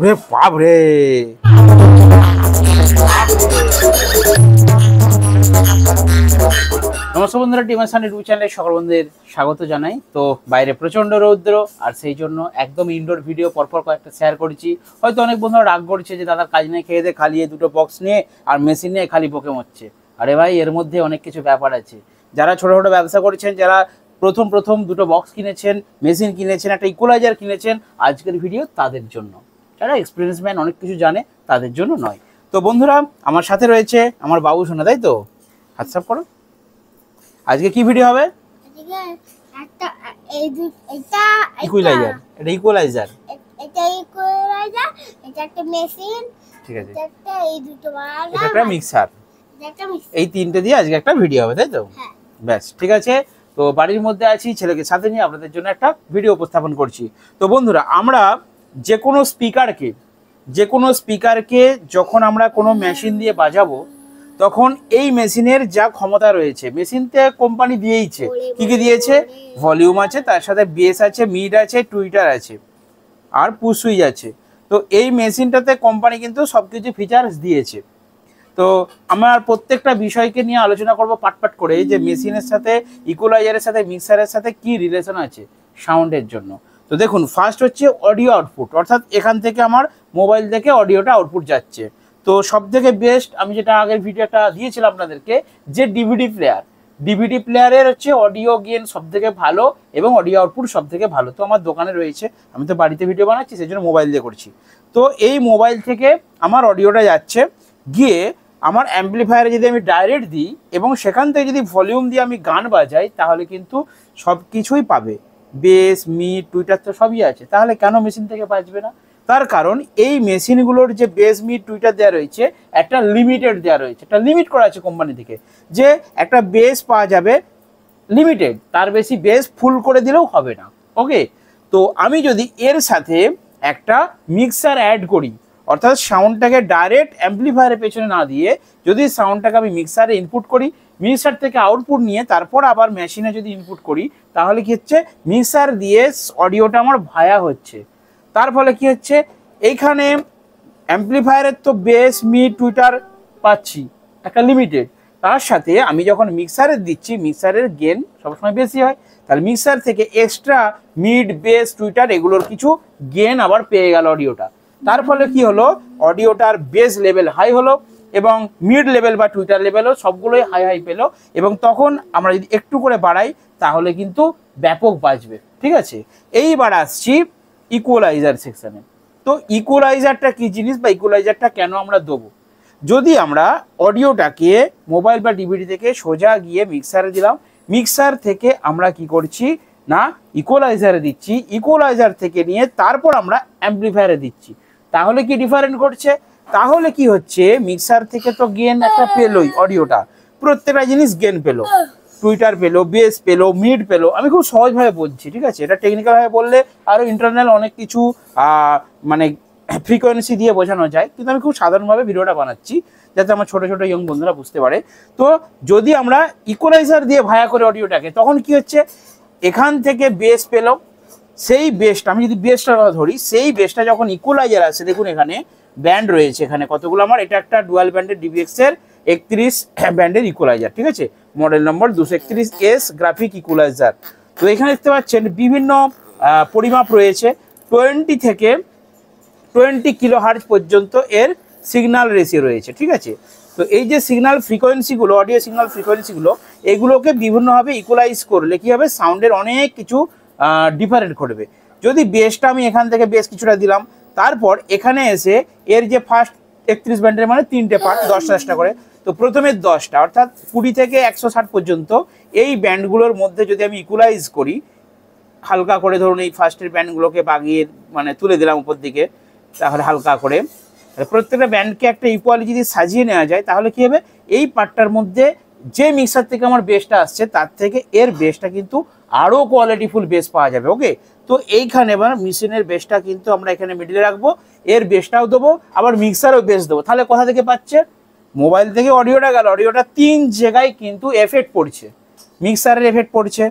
ওরে বাপ রে, নমস্কার বন্ধুরা, টিমাসান ইউটিউব চ্যানেলে সকল বন্ধুদের স্বাগত জানাই। তো বাইরে প্রচন্ড রৌদ্র, আর সেই জন্য একদম ইনডোর ভিডিও পরপর কয়েকটা শেয়ার করেছি। হয়তো অনেক বন্ধুরা রাগ করছে যে দাদার কাজ নিয়ে খেয়ে দিয়ে খালি দুটো বক্স নিয়ে আর মেশিন নিয়ে খালি বকে মরছে। আরে ভাই, এর মধ্যে অনেক কিছু ব্যাপার আছে। যারা ছোট ছোট ব্যবসা করেছেন, যারা প্রথম দুটো বক্স কিনেছেন, মেশিন কিনেছেন, একটা ইকুয়ালাইজার কিনেছেন, আজকের ভিডিও তাদের জন্য। যারা এক্সপিরিয়েন্স ম্যান, অনেক কিছু জানে, তাদের জন্য নয়। তো বন্ধুরা, আমার সাথে রয়েছে আমার বাবু সোনা, তাই তো? হাত সাফ করো। আজকে কি ভিডিও হবে? ইকুয়ালাইজার। এটা ইকুয়ালাইজার, এটা একটা মেশিন, ঠিক আছে। এটা এই দুটো বালা, এটা একটা মিক্সার। এটা মিক্সার। এই তিনটে দিয়ে আজকে একটা ভিডিও হবে, তাই তো? হ্যাঁ। ব্যাস, ঠিক আছে। তো বাড়ির মধ্যে আছি, ছেলেকে সাথে নিয়ে আপনাদের জন্য একটা ভিডিও উপস্থাপন করছি। তো বন্ধুরা, আমরা যে কোনো স্পিকারকে যখন আমরা কোনো মেশিন দিয়ে বাজাবো, তখন এই মেশিনের যা ক্ষমতা রয়েছে, মেশিনতে কোম্পানি দিয়েইছে। কি কি দিয়েছে? ভলিউম আছে, তার সাথে বেস আছে, মিড আছে, টুইটার আছে, আর পুশ সুইচ আছে। তো এই মেশিনটাতে কোম্পানি কিন্তু সব কিছু ফিচার্স দিয়েছে। তো আমার প্রত্যেকটা বিষয়কে নিয়ে আলোচনা করব পাট করে, যে মেশিনের সাথে, ইকুয়ালাইজারের সাথে, মিক্সারের সাথে কি রিলেশন আছে সাউন্ডের জন্য। তো দেখুন, ফার্স্ট হচ্ছে অডিও আউটপুট, অর্থাৎ এখান থেকে আমার মোবাইল থেকে অডিওটা আউটপুট যাচ্ছে। তো সব থেকে বেস্ট, আমি যেটা আগের ভিডিওটা দিয়েছিলাম আপনাদেরকে, যে ডিভিডি প্লেয়ারের হচ্ছে অডিও গেইন সব থেকে ভালো এবং অডিও আউটপুট সব থেকে ভালো। তো আমার দোকানে রয়েছে, আমি তো বাড়িতে ভিডিও বানাচ্ছি, সেই জন্য মোবাইল দিয়ে করছি। তো এই মোবাইল থেকে আমার অডিওটা যাচ্ছে, গিয়ে আমার অ্যাম্পলিফায়ারে যদি আমি ডাইরেক্ট দিই এবং সেখান থেকে যদি ভলিউম দিয়ে আমি গান বাজাই, তাহলে কিন্তু সব কিছুই পাবে। বেস, মিড, টুইটার তো সবই আছে। তাহলে কেন মেশিন থেকে বাজবে না? তার কারণ এই মেশিনগুলোর যে বেস, মিড, টুইটার দেওয়া রয়েছে, একটা লিমিটেড দেওয়া রয়েছে, একটা লিমিট করা আছে কোম্পানি থেকে, যে একটা বেস পাওয়া যাবে লিমিটেড, তার বেশি বেস ফুল করে দিলেও হবে না। ওকে, তো আমি যদি এর সাথে একটা মিক্সার অ্যাড করি, অর্থাৎ সাউন্ডটাকে ডাইরেক্ট অ্যাম্পলিফায়ারের পেছনে না দিয়ে যদি সাউন্ডটাকে আমি মিক্সারে ইনপুট করি, মিক্সার থেকে আউটপুট নিয়ে তারপর আবার মেশিনে যদি ইনপুট করি, তাহলে কি হচ্ছে, মিক্সার দিয়ে অডিওটা আমার ভায়া হচ্ছে। তার ফলে কি হচ্ছে, এইখানে অ্যাম্পলিফায়ারের তো বেস, মিড, টুইটার পাচ্ছি একটা লিমিটেড, তার সাথে আমি যখন মিক্সারে দিচ্ছি, মিক্সারের গেন সবসময় বেশি হয়, তাহলে মিক্সার থেকে এক্সট্রা মিড, বেস, টুইটার এগুলোর কিছু গেন আবার পেয়ে গেল অডিওটা। তার ফলে কি হলো, অডিওটার বেস লেভেল হাই হলো এবং মিড লেভেল বা টুইটার লেভেলও সবগুলোই হাই পেলো। এবং তখন আমরা যদি একটু করে বাড়াই, তাহলে কিন্তু ব্যাপক বাজবে। ঠিক আছে, এইবার আসছি ইকুয়ালাইজার সেকশনে। তো ইকুয়ালাইজারটা কি জিনিস, বা ইকুয়ালাইজারটা কেন আমরা দেবো? যদি আমরা অডিওটাকে মোবাইল বা ডিভিডি থেকে সোজা গিয়ে মিক্সারে দিলাম, মিক্সার থেকে আমরা কি করছি না, ইকুয়ালাইজারে দিচ্ছি, ইকুয়ালাইজার থেকে নিয়ে তারপর আমরা অ্যাম্পলিফায়ারে দিচ্ছি, তাহলে কি ডিফারেন্ট করছে? তাহলে কি হচ্ছে, মিক্সার থেকে তো গেন একটা পেলোই, অডিওটা প্রত্যেকটা জিনিস গেন পেলো, টুইটার পেলো, বেস পেলো, মিড পেলো। আমি খুব সহজভাবে বলছি, ঠিক আছে? এটা টেকনিক্যালভাবে বললে আরও ইন্টারনাল অনেক কিছু মানে ফ্রিকোয়েন্সি দিয়ে বোঝানো যায়, কিন্তু আমি খুব সাধারণভাবে ভিডিওটা বানাচ্ছি যাতে আমার ছোটো ছোটো ইয়ং বন্ধুরা বুঝতে পারে। তো যদি আমরা ইকুয়ালাইজার দিয়ে ভায়া করে অডিওটাকে, তখন কি হচ্ছে, এখান থেকে বেস পেলো, সেই বেসটা, আমি যদি বেসটার কথা ধরি, সেই বেসটা যখন ইকুয়ালাইজার আছে, দেখুন এখানে ব্যান্ড রয়েছে, এখানে কতগুলো আমার, এটা একটা ডুয়াল ব্যান্ডের ডিবিএক্স এর 31 ব্যান্ডের ইকুয়ালাইজার, ঠিক আছে? Model number 231S graphic equaliser. তো এখানে দেখতে পাচ্ছেন বিভিন্ন পরিমাপ রয়েছে, 20 থেকে 20 কিলোহার্জ পর্যন্ত এর সিগন্যাল রেশিও রয়েছে, ঠিক আছে? তো এই যে সিগন্যাল ফ্রিকোয়েন্সিগুলো, অডিও সিগন্যাল ফ্রিকোয়েন্সিগুলো, এগুলোকে বিভিন্নভাবে ইকুয়ালাইজ করলে কি হবে, সাউন্ডের অনেক কিছু ডিফারেন্ট করবে। যদি বেসটা আমি এখান থেকে বেস কিছুটা দিলাম, তারপর এখানে এসে এর যে ফার্স্ট 31 ব্যান্ডের মানে 3টে পার্ট, 10টা করে, তো প্রথমে 10টা অর্থাৎ 20 থেকে 160 পর্যন্ত এই ব্যান্ডগুলোর মধ্যে যদি আমি ইকুয়ালাইজ করি, হালকা করে ধরুন এই ফার্স্টের ব্যান্ডগুলোকে বাগিয়ে মানে তুলে দিলাম উপর দিকে, তাহলে হালকা করে প্রত্যেকটা ব্যান্ডকে একটা ইকুয়ালি যদি সাজিয়ে নেওয়া যায়, তাহলে কি হবে, এই পার্টটার মধ্যে যে মিক্সার থেকে আমার বেসটা আসছে, তার থেকে এর বেসটা কিন্তু আরও কোয়ালিটিফুল বেস পাওয়া যাবে। ওকে, তো এইখানে এবার মেশিনের বেসটা কিন্তু আমরা এখানে মিডিলে রাখবো, এর বেসটাও দেবো, আবার মিক্সারও বেস দেবো। তাহলে কোথা থেকে পাচ্ছে, মোবাইল থেকে অডিওটা গেল, অডিওটা 3 জায়গায় কিন্তু এফেক্ট পড়ছে, মিক্সারের এফেক্ট পড়ছে,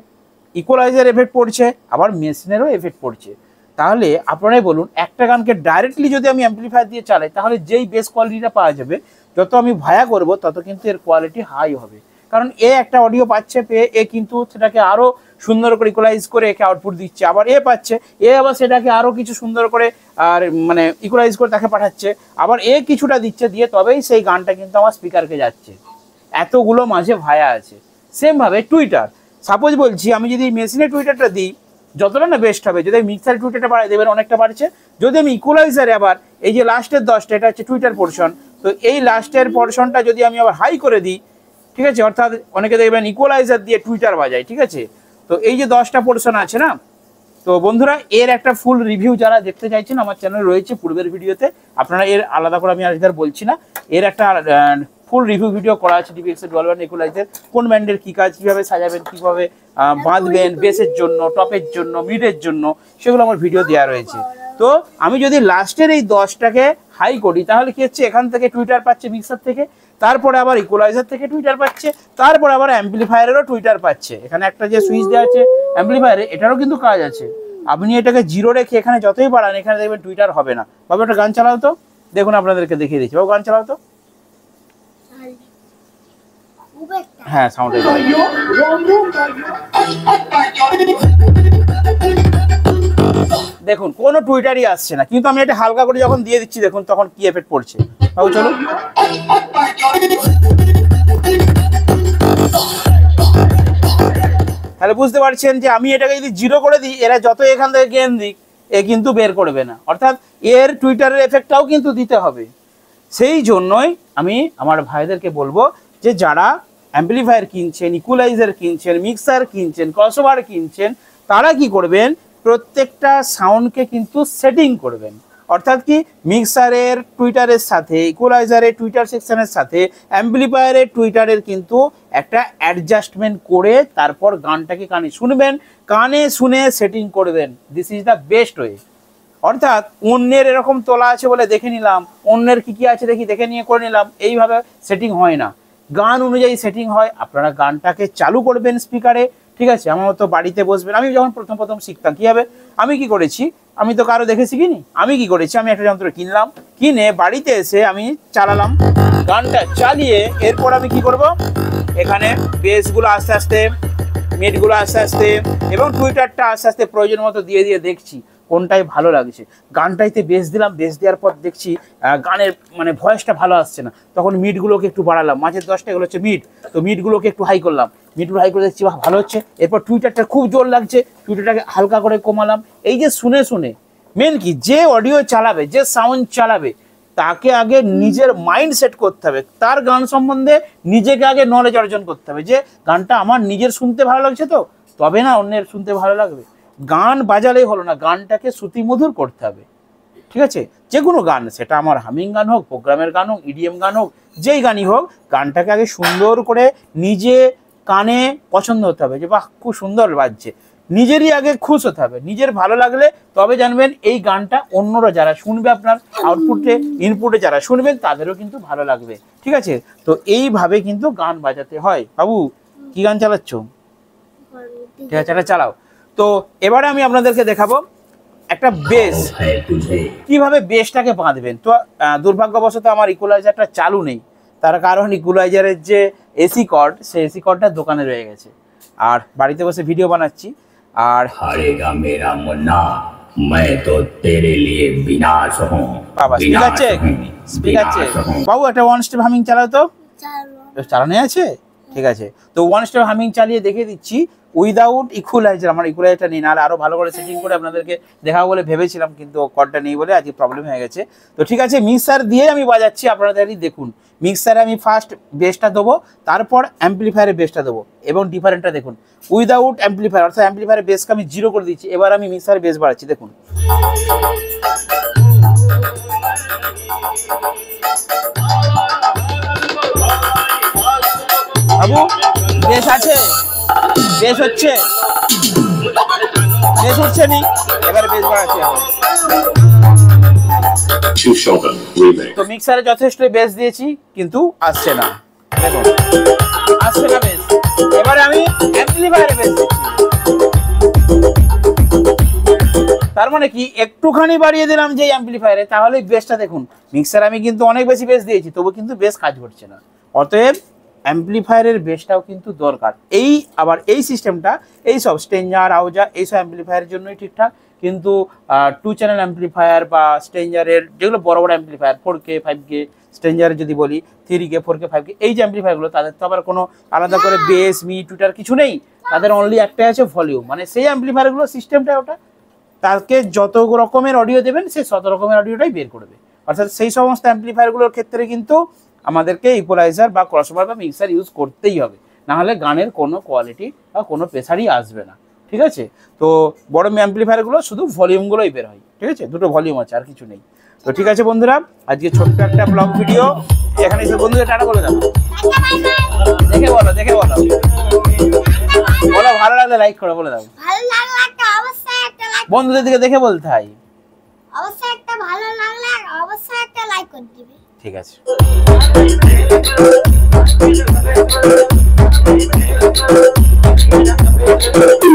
ইকুয়ালাইজার এফেক্ট পড়ছে, আবার মেশিনেরও এফেক্ট পড়ছে। তাহলে আপনারাই বলুন, একটা গানকে ডাইরেক্টলি যদি আমি অ্যাম্পলিফায়ার দিয়ে চালাই তাহলে যেই বেস কোয়ালিটিটা পাওয়া যাবে, যত আমি ভায়া করব তত কিন্তু এর কোয়ালিটি হাই হবে। কারণ এ একটা অডিও পাচ্ছে, পেয়ে এ কিন্তু সেটাকে আরও সুন্দর করে ইকুয়ালাইজ করে একে আউটপুট দিচ্ছে, আবার এ পাচ্ছে, এ আবার সেটাকে আরও কিছু সুন্দর করে আর মানে ইকুয়ালাইজ করে তাকে পাঠাচ্ছে, আবার এ কিছুটা দিচ্ছে, দিয়ে তবেই সেই গানটা কিন্তু আমার স্পিকারকে যাচ্ছে। এতগুলো মাঝে ভায়া আছে। সেমভাবে টুইটার, সাপোজ বলছি আমি যদি মেশিনে টুইটারটা দিই যতটা না বেস্ট হবে, যদি মিক্সারে টুইটারটা বাড়াই দেবেন অনেকটা বাড়ছে, যদি আমি ইকুয়ালাইজারে আবার এই যে লাস্টের 10টা, এটা হচ্ছে টুইটার পোর্শন, তো এই লাস্টের পোর্শনটা যদি আমি আবার হাই করে দিই, ঠিক আছে, অর্থাৎ অনেকে দেখবেন ইকুয়ালাইজার দিয়ে টুইটার বাজায়, ঠিক আছে, তো এই যে 10টা পোর্শন আছে না, তো বন্ধুরা এর একটা ফুল রিভিউ যারা দেখতে চাইছেন আমার চ্যানেলে রয়েছে পূর্বের ভিডিওতে, আপনারা এর আলাদা করে আমি আজকে আর বলছি না, এর একটা ফুল রিভিউ ভিডিও করা আছে ডিভিএক্স ডুয়াল ব্যান্ড ইকুয়ালাইজার, কোন ব্যান্ডের কী কাজ, কীভাবে সাজাবেন, কীভাবে বাঁধবেন, বেসের জন্য, টপের জন্য, মিডের জন্য, সেগুলো আমার ভিডিও দেওয়া রয়েছে। তো আমি যদি লাস্টের এই 10টাকে হাই করি তাহলে কি হচ্ছে, এখান থেকে টুইটার পাচ্ছে মিক্সার থেকে, তারপরে আবার ইকুয়ালাইজার থেকে টুইটার পাচ্ছে, তারপরে আবার অ্যাম্পলিফায়ারেরও টুইটার পাচ্ছে। এখানে একটা যে সুইচ দেওয়া আছে অ্যাম্পলিফায়ারে, এটারও কিন্তু কাজ আছে। আপনি এটাকে জিরো রেখে এখানে যতই বাড়ান এখানে দেখবেন টুইটার হবে না। বাবু একটা গান চালাও তো, দেখুন আপনাদেরকে দেখিয়ে দিচ্ছি। বাবু গান চালাও তো। হ্যাঁ, সাউন্ড দেখুন কোনো টুইটারই আসছে না, কিন্তু আমি এটা হালকা করে যখন দিয়ে দিচ্ছি দেখুন তখন কি এফেক্ট পড়ছে। বাবু চলো। তাহলে বুঝতে পারছেন যে আমি এটাকে যদি জিরো করে দিই, এরা যত এখান থেকে গেন দিক এ কিন্তু বের করবে না, অর্থাৎ এর টুইটারের এফেক্টটাও কিন্তু দিতে হবে। সেই জন্যই আমি আমার ভাইদেরকে বলবো যে যারা অ্যাম্পলিফায়ার কিনছেন, ইকুয়ালাইজার কিনছেন, মিক্সার কিনছেন, ক্রসওভার কিনছেন, তারা কি করবেন, প্রত্যেকটা সাউন্ডকে কিন্তু সেটিং করবেন। অর্থাৎ কি, মিক্সারের টুইটারের সাথে, ইকুয়ালাইজারের টুইটার সেকশনের সাথে, অ্যাম্পলিফায়ারের টুইটারের কিন্তু একটা অ্যাডজাস্টমেন্ট করে তারপর গানটাকে কানে শুনবেন, কানে শুনে সেটিং করবেন। This is the best way. অর্থাৎ অন্যের এরকম তোলা আছে বলে দেখে নিলাম, অন্যের কী কী আছে দেখে নিয়ে করে নিলাম, এইভাবে সেটিং হয় না। গান অনুযায়ী সেটিং হয়। আপনারা গানটাকে চালু করবেন স্পিকারে, ঠিক আছে, আমার মতো বাড়িতে বসবেন। আমি যখন প্রথম শিখতাম কী হবে, আমি কি করেছি, আমি তো কারো দেখে শিখিনি, আমি কি করেছি, আমি একটা যন্ত্র কিনলাম, কিনে বাড়িতে এসে আমি চালালাম, গানটা চালিয়ে এরপর আমি কি করব, এখানে বেসগুলো আস্তে আস্তে, মিডগুলো আস্তে আস্তে এবং টুইটারটা আস্তে আস্তে প্রয়োজন মতো দিয়ে দেখছি কোনটাই ভালো লাগছে। গানটাইতে বেস দিলাম, বেস দেওয়ার পর দেখছি গানের মানে ভয়েসটা ভালো আসছে না, তখন মিডগুলোকে একটু বাড়ালাম, মাঝের 10টা এগুলো হচ্ছে মিড, তো মিডগুলোকে একটু হাই করলাম, মিডগুলো হাই করে দেখছি ভালো হচ্ছে, এরপর টুইটারটা খুব জোর লাগছে, টুইটারটাকে হালকা করে কমালাম। এই যে শুনে শুনে, মেন কি, যে অডিও চালাবে, যে সাউন্ড চালাবে, তাকে আগে নিজের মাইন্ড সেট করতে হবে, তার গান সম্বন্ধে নিজেকে আগে নলেজ অর্জন করতে হবে, যে গানটা আমার নিজের শুনতে ভালো লাগছে তো তবে না অন্যের শুনতে ভালো লাগবে। গান বাজালেই হলো না, গানটাকে শ্রুতিমধুর করতে হবে, ঠিক আছে, যে কোনো গান, সেটা আমার হামিং গান হোক, প্রোগ্রামের গান হোক, ইডিএম গান হোক, যেই গানই হোক, গানটাকে আগে সুন্দর করে নিজে কানে পছন্দ হতে হবে, যে বাহ খুব সুন্দর বাজছে, নিজেরই আগে খুশ হতে হবে, নিজের ভালো লাগলে তবে জানবেন এই গানটা অন্যরা যারা শুনবে, আপনার আউটপুটে ইনপুটে যারা শুনবেন তাদেরও কিন্তু ভালো লাগবে, ঠিক আছে। তো এইভাবে কিন্তু গান বাজাতে হয়। বাবু কি গান চালাচ্ছ? ঠিক আছে, এটা চালাও। তো এবারে আমি আপনাদেরকে দেখাবো একটা বেস, কিভাবে বেসটাকে বাঁধবেন। তো দুর্ভাগ্যবশত আমার ইকুয়ালাইজারটা চালু নেই, তার কারণ ইকুয়ালাইজারের যে এসি কর্ড, সেই এসি কর্ডটা দোকানে রয়ে গেছে, আর বাড়িতে বসে ভিডিও বানাচ্ছি। আর বাবা স্পিকার আছে বাবু, একটা ওয়ান স্টেপ হামিং চালাও তো, চালানো আছে, ঠিক আছে। তো ওয়ান স্টেপ হামিং চালিয়ে দেখে দিচ্ছি উইদাউট ইকুয়ালাইজার। আমার ইকুয়ালাইজারটা নেই, নাহলে আরও ভালো করে সেটিং করে আপনাদেরকে দেখাবো বলে ভেবেছিলাম, কিন্তু কর্ডটা নেই বলে আজকে প্রবলেম হয়ে গেছে। তো ঠিক আছে, মিক্সার দিয়ে আমি বাজাচ্ছি, আপনারা দেখুন। মিক্সারে আমি ফার্স্ট বেসটা দেবো, তারপর অ্যাম্পলিফায়ারে বেসটা দেবো, এবং ডিফারেন্টটা দেখুন। উইদাউট অ্যাম্পলিফায়ার, অর্থাৎ অ্যাম্পলিফায়ারের বেসকে আমি জিরো করে দিচ্ছি, এবার আমি মিক্সারে বেস বাড়াচ্ছি, দেখুন। বাবু বেস আছে, বেস হচ্ছে, বেস হচ্ছে নি, এবার বেস বাড়াচ্ছি। তো মিক্সারে যথেষ্ট বেস দিয়েছি কিন্তু আসছে না, দেখুন আসছে না বেস। এবারে আমি অ্যাম্পলিফায়ারে বেস দিচ্ছি, তার মানে কি একটুখানি বাড়িয়ে দিলাম যে অ্যাম্পলিফায়ারে, তাহলে বেসটা দেখুন। মিক্সার আমি কিন্তু অনেক বেশি বেস দিয়েছি, তবু কিন্তু বেস কাজ করছে না। অতএব অ্যাম্পলিফায়ারের বেসটাও কিন্তু দরকার। এই সিস্টেমটা এইসব স্ট্রেঞ্জার, আউজা এইসব অ্যাম্পলিফায়ারের জন্যই ঠিকঠাক। কিন্তু 2 চ্যানেল অ্যাম্পলিফায়ার বা স্ট্রেঞ্জারের যেগুলো বড় বড় অ্যাম্পলিফায়ার 4K 5K, স্ট্রেঞ্জারের যদি বলি 3K 4K 5K, এই যে অ্যাম্পলিফায়ারগুলো তাদের তো আবার কোনো আলাদা করে বেস মিড টুইটার কিছু নেই, তাদের অনলি একটাই আছে ভলিউম। মানে সেই অ্যাম্পলিফায়ারগুলো সিস্টেমটা ওটা, তাকে যত রকমের অডিও দেবেন সে তত রকমের অডিওটাই বের করবে। অর্থাৎ সেই সমস্ত অ্যাম্পলিফায়ারগুলোর ক্ষেত্রে কিন্তু আমাদেরকে ইকুয়ালাইজার বা ক্রসওভার বা মিক্সার ইউজ করতেই হবে, না হলে গানের কোনো কোয়ালিটি বা কোনো প্রেসারই আসবে না। ঠিক আছে, তো বড় অ্যাম্পলিফায়ারগুলো শুধু ভলিউমগুলোই বের হয়। ঠিক আছে, দুটো ভলিউম আছে, আর কিছু নেই। তো ঠিক আছে বন্ধুরা, আজকে ছোট্ট একটা ব্লগ ভিডিও এখানে এসে বন্ধুদের টাটা বলে দাও। দেখে বলো বলো, ভালো লাগলে লাইক করো, বলে দাও। ভালো লাগলে একটা অবশ্যই একটা লাইক, বন্ধুদের দিকে দেখে বলতে হয়। অবশ্যই একটা ভালো লাগলে অবশ্যই একটা লাইক করে দিবে। ঠিক আছে। Thank you.